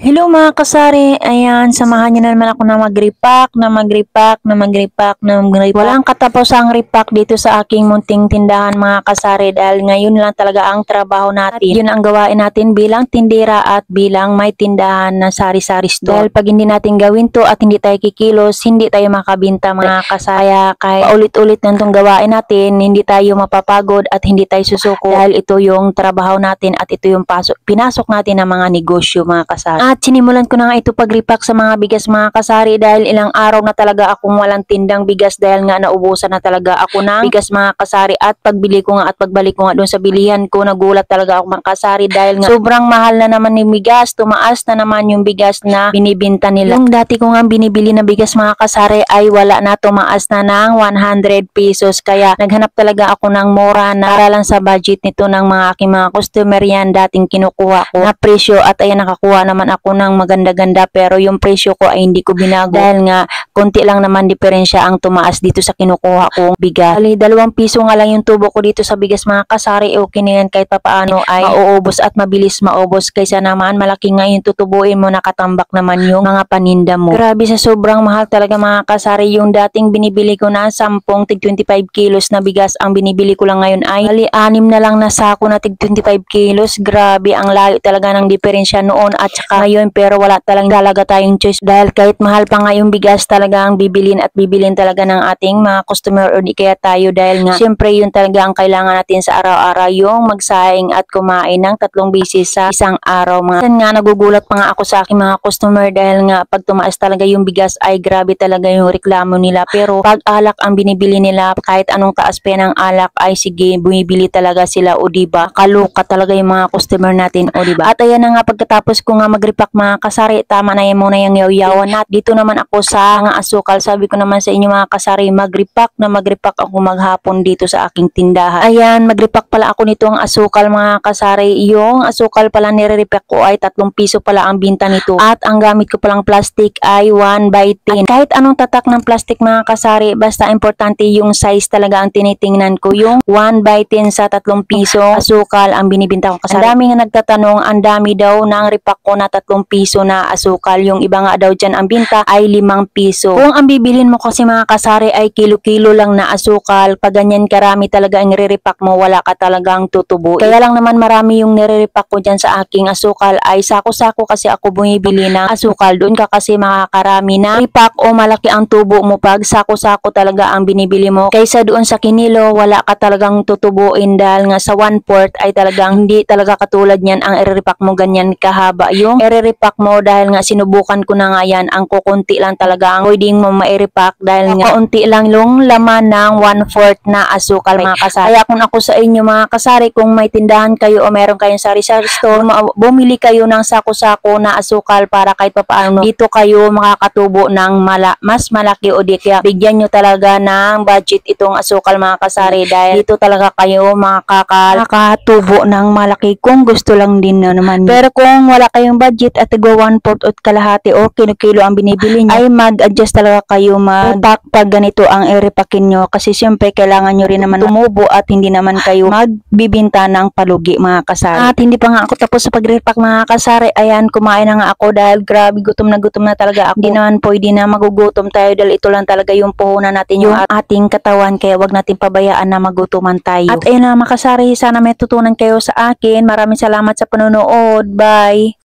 Hello mga kasari, ayan, samahan niyo na naman ako na mag-repack. Walang katapusang repack dito sa aking munting tindahan mga kasari dahil ngayon lang talaga ang trabaho natin. At yun ang gawain natin bilang tindera at bilang may tindahan na sari-sari store. Dahil pag hindi natin gawin to at hindi tayo kikilos, hindi tayo makabinta mga kasari. Kaya paulit-ulit na itong gawain natin, hindi tayo mapapagod at hindi tayo susuko dahil ito yung trabaho natin at ito yung pinasok natin ng mga negosyo mga kasari. At sinimulan ko na nga ito pag-repack sa mga bigas mga kasari dahil ilang araw na talaga akong walang tindang bigas dahil nga naubusan na talaga ako ng bigas mga kasari at pagbili ko nga at pagbalik ko nga doon sa bilihan ko nagulat talaga ako mga kasari dahil nga sobrang mahal na naman ng bigas, tumaas na naman yung bigas na binibinta nila. Yung dati ko nga binibili na bigas mga kasari ay wala na, tumaas na ng 100 pesos kaya naghanap talaga ako ng mura na para lang sa budget nito ng mga aking mga customer yan dating kinukuha ko na presyo at ayan nakakuha naman ako ng maganda-ganda pero yung presyo ko ay hindi ko binago dahil nga konti lang naman diferensya ang tumaas dito sa kinukuha kong bigas. Bali, 2 piso nga lang yung tubo ko dito sa bigas mga kasari, okay na yan kahit papaano ay mauubos at mabilis maubos kaysa naman malaki nga yung tutubuin mo nakatambak naman yung mga paninda mo. Grabe sa sobrang mahal talaga mga kasari, yung dating binibili ko na 10 tig 25 kilos na bigas ang binibili ko lang ngayon ay bali 6 na lang na sako na tig 25 kilos. Grabe ang layo talaga ng diferensya noon at saka ngayon pero wala talaga tayong choice dahil kahit mahal pa nga yung bigas talagang bibilin talaga ng ating mga customer o di kaya tayo dahil nga syempre yun talaga ang kailangan natin sa araw-araw yung magsaing at kumain ng 3 beses sa isang araw mga. Minsan nga nagugulat pa nga ako sa aking mga customer dahil nga pag tumaas talaga yung bigas ay grabe talaga yung reklamo nila pero pag alak ang binibili nila kahit anong taas pa ng alak ay sige bumibili talaga sila o diba kaluka talaga yung mga customer natin o diba. At ayan na nga pagkatapos ko nga mag-repack mga kasari, tama na yan muna yung yaw-yawan at dito naman ako sa mga asukal. Sabi ko naman sa inyo mga kasari, mag-repack ako maghapon dito sa aking tindahan. Ayan, mag-repack pala ako nito ang asukal mga kasari. Yung asukal pala nire-repack ko ay 3 piso pala ang binta nito at ang gamit ko palang plastic ay 1/10. At kahit anong tatak ng plastic mga kasari, basta importante yung size talaga ang tinitingnan ko. Yung 1/10 sa 3 piso asukal ang binibinta ko kasari. Ang dami nga nagtatanong, ang dami daw ng repack ko na 3 piso na asukal. Yung iba nga daw dyan ang binta ay 5 piso. Kung ang bibilin mo kasi mga kasari ay kilo-kilo lang na asukal, pag ganyan karami talaga ang nire-repack mo, wala ka talagang tutubuin. Kaya lang naman marami yung nire-repack ko dyan sa aking asukal ay sako-sako kasi ako bumibili ng asukal. Doon ka kasi makakarami na repack o malaki ang tubo mo pag sako-sako talaga ang binibili mo. Kaysa doon sa kinilo, wala ka talagang tutubuin dahil nga sa 1/4 ay talagang hindi talaga katulad niyan ang i-repack mo ganyan kahaba yung i-repack mo dahil nga sinubukan ko na nga yan, ang kukunti lang talaga ang pwedeng mo ma-repack dahil nga kaunti lang yung laman ng 1/4 na asukal mga kasari. Kaya kung ako sa inyo mga kasari, kung may tindahan kayo o meron kayong sari-sari store, bumili kayo ng sako-sako na asukal para kahit papaano dito kayo makakatubo ng mas malaki o di kaya bigyan nyo talaga ng budget itong asukal mga kasari dahil dito talaga kayo makakatubo ng malaki kung gusto lang din naman. Pero kung wala kayong budget at tigwa 1/4 at kalahati o kilo ang binibili nyo, ay mag-adjust talaga kayo mag-pack pag ganito ang i-repackin nyo kasi syempre kailangan nyo rin naman tumubo at hindi naman kayo magbibinta ng palugi mga kasari. At hindi pa nga ako tapos sa pag-repack mga kasari, ayan kumain na nga ako dahil grabe gutom na talaga ako. Hindi naman pwede na magugutom tayo dahil ito lang talaga yung puhunan natin yung ating katawan kaya wag natin pabayaan na magutuman tayo. At ayun na mga kasari, sana may tutunan kayo sa akin. Maraming salamat sa panonood. Bye!